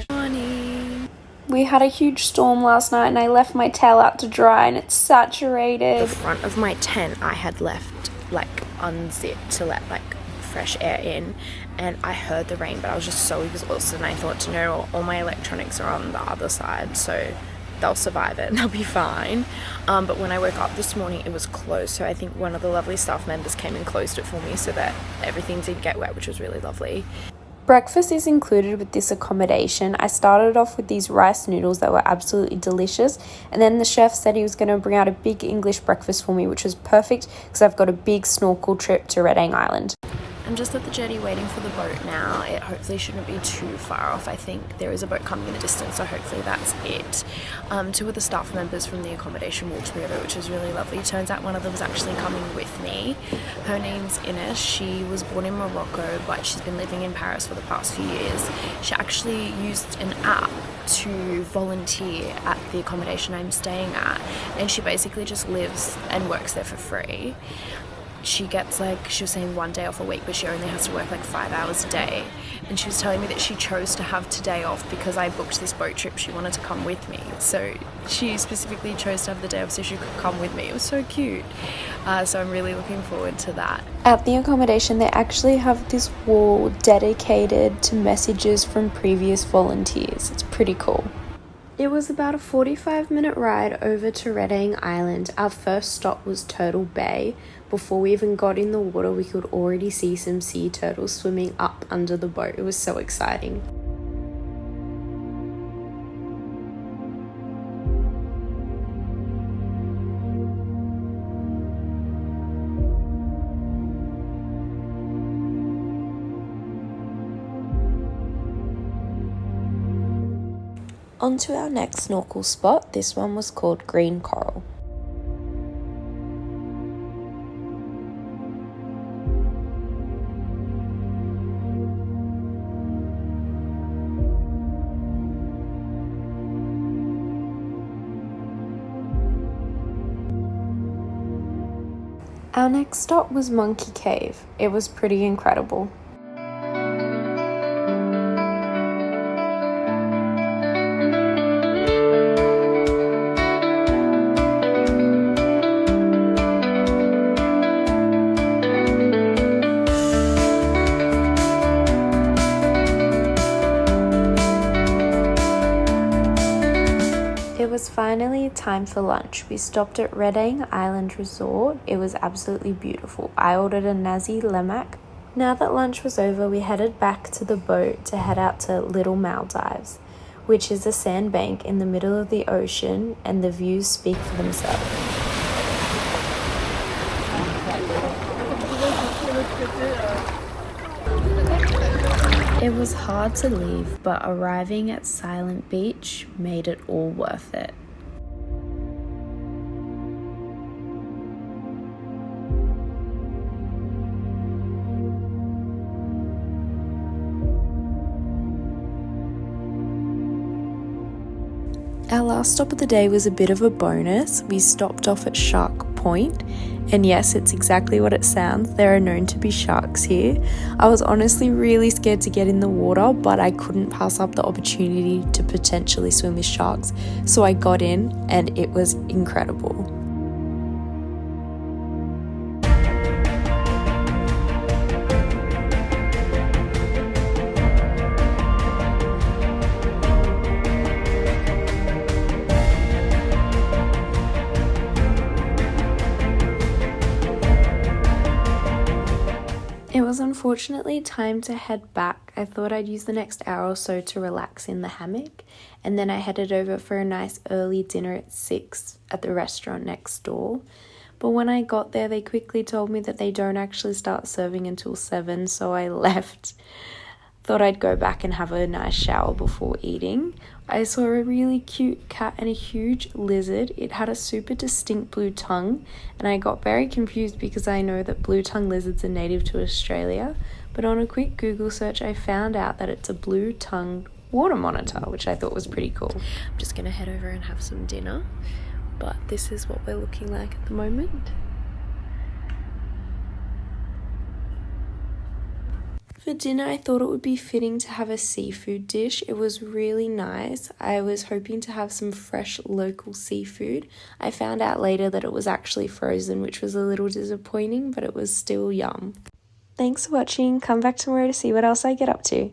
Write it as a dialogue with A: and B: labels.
A: Morning.
B: We had a huge storm last night and I left my tail out to dry and it's saturated.
A: The front of my tent I had left unzipped to let fresh air in, and I heard the rain, but I was just so exhausted and I thought, all my electronics are on the other side, so they'll survive it and they'll be fine. But when I woke up this morning, it was closed, so I think one of the lovely staff members came and closed it for me so that everything didn't get wet, which was really lovely.
B: Breakfast is included with this accommodation. I started off with these rice noodles that were absolutely delicious, and then the chef said he was going to bring out a big English breakfast for me, which was perfect because I've got a big snorkel trip to Redang Island.
A: I'm just at the jetty waiting for the boat now. It hopefully shouldn't be too far off. I think there is a boat coming in the distance, so hopefully that's it. Two of the staff members from the accommodation walked me over, which was really lovely. Turns out one of them was actually coming with me. Her name's Ines. She was born in Morocco, but she's been living in Paris for the past few years. She actually used an app to volunteer at the accommodation I'm staying at, and she basically just lives and works there for free. She gets she was saying 1 day off a week, but she only has to work 5 hours a day. And she was telling me that she chose to have today off because I booked this boat trip. She wanted to come with me, so she specifically chose to have the day off so she could come with me. It was so cute. So I'm really looking forward to that.
B: At the accommodation, they actually have this wall dedicated to messages from previous volunteers. It's pretty cool. It was about a 45-minute ride over to Redang Island. Our first stop was Turtle Bay. Before we even got in the water, we could already see some sea turtles swimming up under the boat. It was so exciting. On to our next snorkel spot. This one was called Green Coral. Our next stop was Monkey Cave. It was pretty incredible. It was finally time for lunch. We stopped at Redang Island Resort. It was absolutely beautiful. I ordered a nasi lemak. Now that lunch was over, we headed back to the boat to head out to Little Maldives, which is a sandbank in the middle of the ocean, and the views speak for themselves. It was hard to leave, but arriving at Silent Beach made it all worth it. Our last stop of the day was a bit of a bonus. We stopped off at Shark Point, and yes, it's exactly what it sounds. There are known to be sharks here. I was honestly really scared to get in the water, but I couldn't pass up the opportunity to potentially swim with sharks, so I got in and it was incredible. It was unfortunately time to head back. I thought I'd use the next hour or so to relax in the hammock, and then I headed over for a nice early dinner at 6 at the restaurant next door. But when I got there, they quickly told me that they don't actually start serving until 7, so I left. Thought I'd go back and have a nice shower before eating. I saw a really cute cat and a huge lizard. It had a super distinct blue tongue, and I got very confused because I know that blue tongue lizards are native to Australia, but on a quick Google search I found out that it's a blue-tongued water monitor, which I thought was pretty cool. I'm just gonna head over and have some dinner, but this is what we're looking like at the moment. For dinner, I thought it would be fitting to have a seafood dish. It was really nice. I was hoping to have some fresh local seafood. I found out later that it was actually frozen, which was a little disappointing, but it was still yum. Thanks for watching. Come back tomorrow to see what else I get up to.